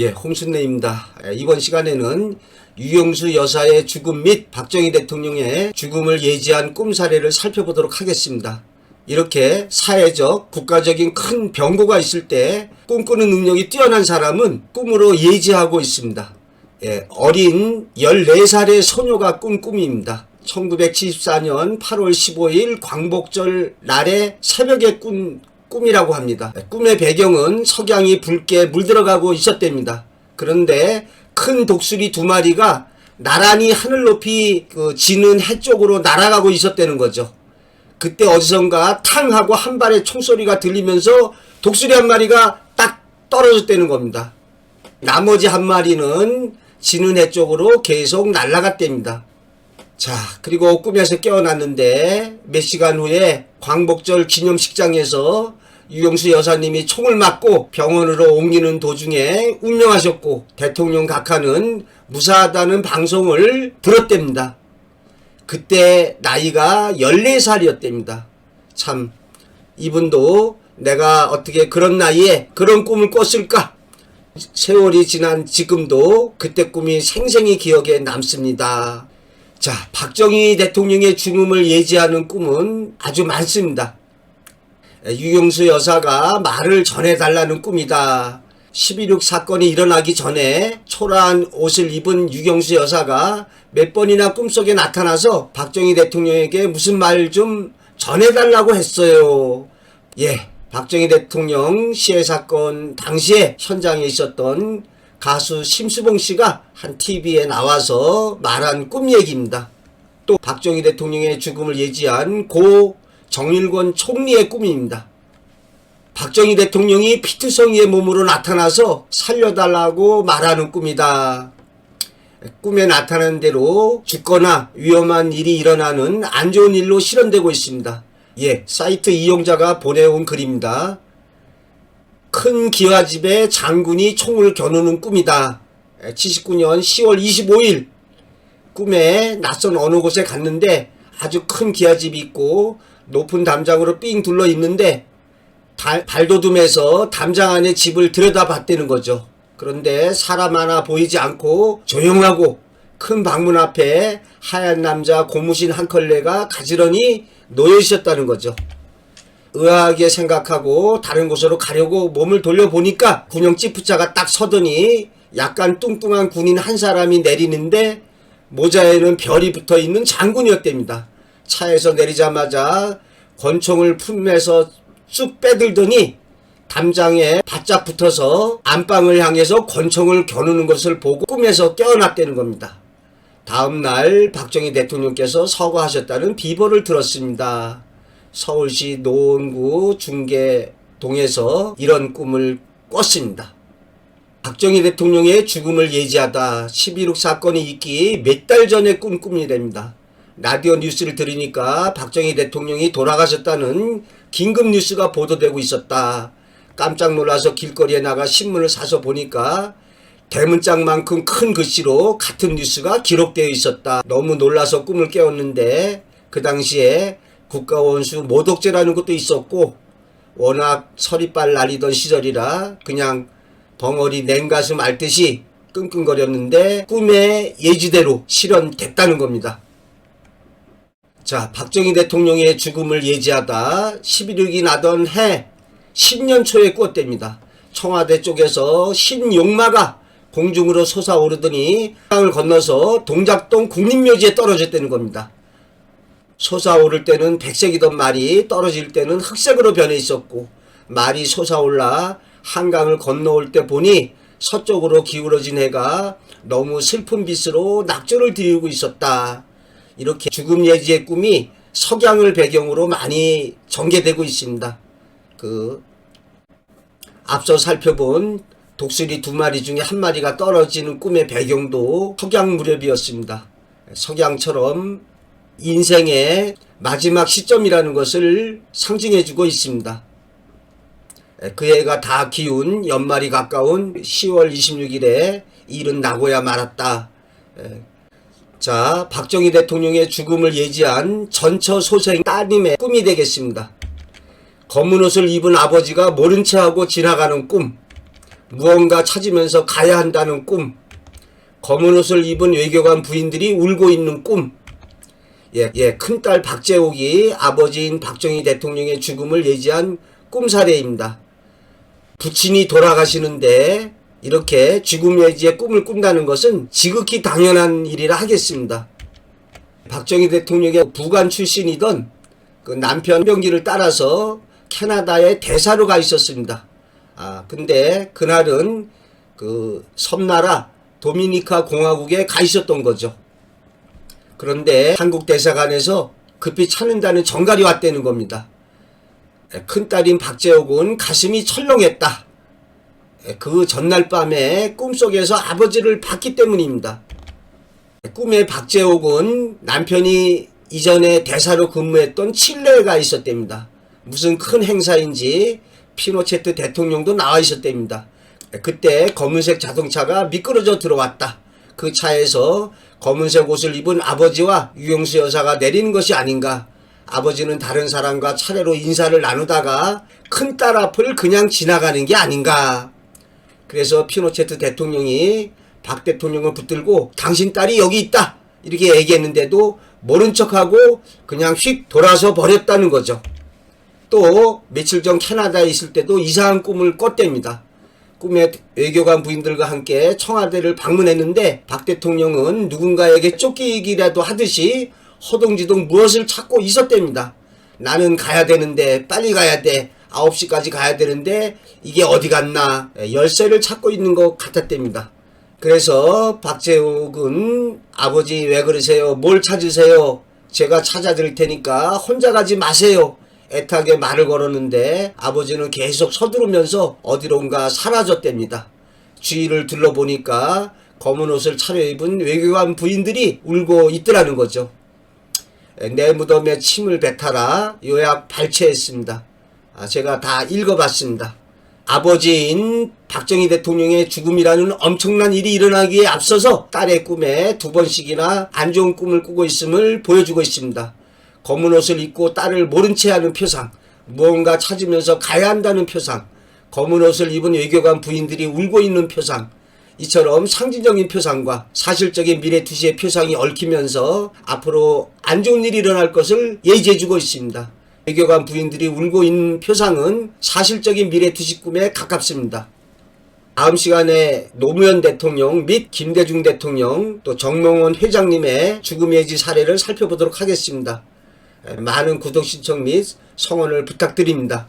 홍순례입니다. 이번 시간에는 유영수 여사의 죽음 및 박정희 대통령의 죽음을 예지한 꿈 사례를 살펴보도록 하겠습니다. 이렇게 사회적, 국가적인 큰 변고가 있을 때 꿈꾸는 능력이 뛰어난 사람은 꿈으로 예지하고 있습니다. 어린 14살의 소녀가 꾼 꿈입니다. 1974년 8월 15일 광복절 날에 새벽에 꾼 꿈이라고 합니다. 꿈의 배경은 석양이 붉게 물들어가고 있었답니다. 그런데 큰 독수리 2마리가 나란히 하늘 높이 지는 해 쪽으로 날아가고 있었다는 거죠. 그때 어디선가 탕 하고 한 발의 총소리가 들리면서 독수리 1마리가 딱 떨어졌다는 겁니다. 나머지 1마리는 지는 해 쪽으로 계속 날아갔답니다. 자, 그리고 꿈에서 깨어났는데 몇 시간 후에 광복절 기념식장에서 유영수 여사님이 총을 맞고 병원으로 옮기는 도중에 운명하셨고 대통령 각하는 무사하다는 방송을 들었답니다. 그때 나이가 14살이었답니다. 참, 이분도 내가 어떻게 그런 나이에 그런 꿈을 꿨을까? 세월이 지난 지금도 그때 꿈이 생생히 기억에 남습니다. 자, 박정희 대통령의 죽음을 예지하는 꿈은 아주 많습니다. 유영수 여사가 말을 전해달라는 꿈이다. 11.6 사건이 일어나기 전에 초라한 옷을 입은 유영수 여사가 몇 번이나 꿈속에 나타나서 박정희 대통령에게 무슨 말 좀 전해달라고 했어요. 박정희 대통령 시해 사건 당시에 현장에 있었던 가수 심수봉 씨가 한 TV에 나와서 말한 꿈 얘기입니다. 또 박정희 대통령의 죽음을 예지한 고 정일권 총리의 꿈입니다. 박정희 대통령이 피투성이의 몸으로 나타나서 살려달라고 말하는 꿈이다. 꿈에 나타난 대로 죽거나 위험한 일이 일어나는 안 좋은 일로 실현되고 있습니다. 사이트 이용자가 보내온 글입니다. 큰 기와집에 장군이 총을 겨누는 꿈이다. 79년 10월 25일 꿈에 낯선 어느 곳에 갔는데 아주 큰 기와집이 있고 높은 담장으로 삥 둘러 있는데 발돋움해서 담장 안에 집을 들여다봤다는 거죠. 그런데 사람 하나 보이지 않고 조용하고 큰 방문 앞에 하얀 남자 고무신 한 컬레가 가지런히 놓여 있었다는 거죠. 의아하게 생각하고 다른 곳으로 가려고 몸을 돌려보니까 군용 지프차가 딱 서더니 약간 뚱뚱한 군인 한 사람이 내리는데 모자에는 별이 붙어있는 장군이었답니다. 차에서 내리자마자 권총을 품에서 쑥 빼들더니 담장에 바짝 붙어서 안방을 향해서 권총을 겨누는 것을 보고 꿈에서 깨어났다는 겁니다. 다음날 박정희 대통령께서 서거하셨다는 비보를 들었습니다. 서울시 노원구 중계동에서 이런 꿈을 꿨습니다. 박정희 대통령의 죽음을 예지하다 11.6 사건이 있기 몇 달 전에 꾼 꿈이랍니다. 라디오 뉴스를 들으니까 박정희 대통령이 돌아가셨다는 긴급 뉴스가 보도되고 있었다. 깜짝 놀라서 길거리에 나가 신문을 사서 보니까 대문짝만큼 큰 글씨로 같은 뉴스가 기록되어 있었다. 너무 놀라서 꿈을 깨웠는데 그 당시에 국가원수 모독죄라는 것도 있었고 워낙 서리빨 날리던 시절이라 그냥 벙어리 냉가슴 앓듯이 끙끙거렸는데 꿈의 예지대로 실현됐다는 겁니다. 자, 박정희 대통령의 죽음을 예지하다 11.6이 나던 해 신년 초에 꿨답니다. 청와대 쪽에서 신용마가 공중으로 솟아오르더니 땅을 건너서 동작동 국립묘지에 떨어졌다는 겁니다. 솟아오를 때는 백색이던 말이 떨어질 때는 흑색으로 변해 있었고 말이 솟아올라 한강을 건너올 때 보니 서쪽으로 기울어진 해가 너무 슬픈 빛으로 낙조를 드리고 있었다. 이렇게 죽음 예지의 꿈이 석양을 배경으로 많이 전개되고 있습니다. 앞서 살펴본 독수리 2마리 중에 1마리가 떨어지는 꿈의 배경도 석양 무렵이었습니다. 석양처럼 인생의 마지막 시점이라는 것을 상징해주고 있습니다. 그 해가 다 기운 연말이 가까운 10월 26일에 일은 나고야 말았다. 자, 박정희 대통령의 죽음을 예지한 전처소생 따님의 꿈이 되겠습니다. 검은 옷을 입은 아버지가 모른 체하고 지나가는 꿈. 무언가 찾으면서 가야 한다는 꿈, 검은 옷을 입은 외교관 부인들이 울고 있는 꿈. 큰딸 박재옥이 아버지인 박정희 대통령의 죽음을 예지한 꿈사례입니다. 부친이 돌아가시는데 이렇게 죽음 예지의 꿈을 꾼다는 것은 지극히 당연한 일이라 하겠습니다. 박정희 대통령의 부관 출신이던 그 남편 병기를 따라서 캐나다에 대사로 가 있었습니다. 근데 그날은 그 섬나라 도미니카 공화국에 가 있었던 거죠. 그런데 한국 대사관에서 급히 찾는다는 전갈이 왔다는 겁니다. 큰딸인 박재옥은 가슴이 철렁했다. 그 전날 밤에 꿈속에서 아버지를 봤기 때문입니다. 꿈에 박재옥은 남편이 이전에 대사로 근무했던 칠레에 가 있었답니다. 무슨 큰 행사인지 피노체트 대통령도 나와 있었답니다. 그때 검은색 자동차가 미끄러져 들어왔다. 그 차에서 검은색 옷을 입은 아버지와 유영수 여사가 내리는 것이 아닌가. 아버지는 다른 사람과 차례로 인사를 나누다가 큰딸 앞을 그냥 지나가는 게 아닌가. 그래서 피노체트 대통령이 박 대통령을 붙들고 당신 딸이 여기 있다 이렇게 얘기했는데도 모른 척하고 그냥 휙 돌아서 버렸다는 거죠. 또 며칠 전 캐나다에 있을 때도 이상한 꿈을 꿨답니다. 꿈에 외교관 부인들과 함께 청와대를 방문했는데 박 대통령은 누군가에게 쫓기기라도 하듯이 허둥지둥 무엇을 찾고 있었답니다. 나는 가야 되는데, 빨리 가야 돼, 9시까지 가야 되는데 이게 어디 갔나, 열쇠를 찾고 있는 것 같았답니다. 그래서 박재옥은 아버지 왜 그러세요? 뭘 찾으세요? 제가 찾아드릴 테니까 혼자 가지 마세요. 애타게 말을 걸었는데 아버지는 계속 서두르면서 어디론가 사라졌답니다. 주위를 둘러보니까 검은 옷을 차려입은 외교관 부인들이 울고 있더라는 거죠. 내 무덤에 침을 뱉어라 요약 발췌했습니다. 제가 다 읽어봤습니다. 아버지인 박정희 대통령의 죽음이라는 엄청난 일이 일어나기에 앞서서 딸의 꿈에 2번씩이나 안 좋은 꿈을 꾸고 있음을 보여주고 있습니다. 검은 옷을 입고 딸을 모른 채 하는 표상, 무언가 찾으면서 가야 한다는 표상, 검은 옷을 입은 외교관 부인들이 울고 있는 표상, 이처럼 상징적인 표상과 사실적인 미래투시의 표상이 얽히면서 앞으로 안 좋은 일이 일어날 것을 예지해주고 있습니다. 외교관 부인들이 울고 있는 표상은 사실적인 미래투시 꿈에 가깝습니다. 다음 시간에 노무현 대통령 및 김대중 대통령 또 정몽원 회장님의 죽음 예지 사례를 살펴보도록 하겠습니다. 많은 구독 신청 및 성원을 부탁드립니다.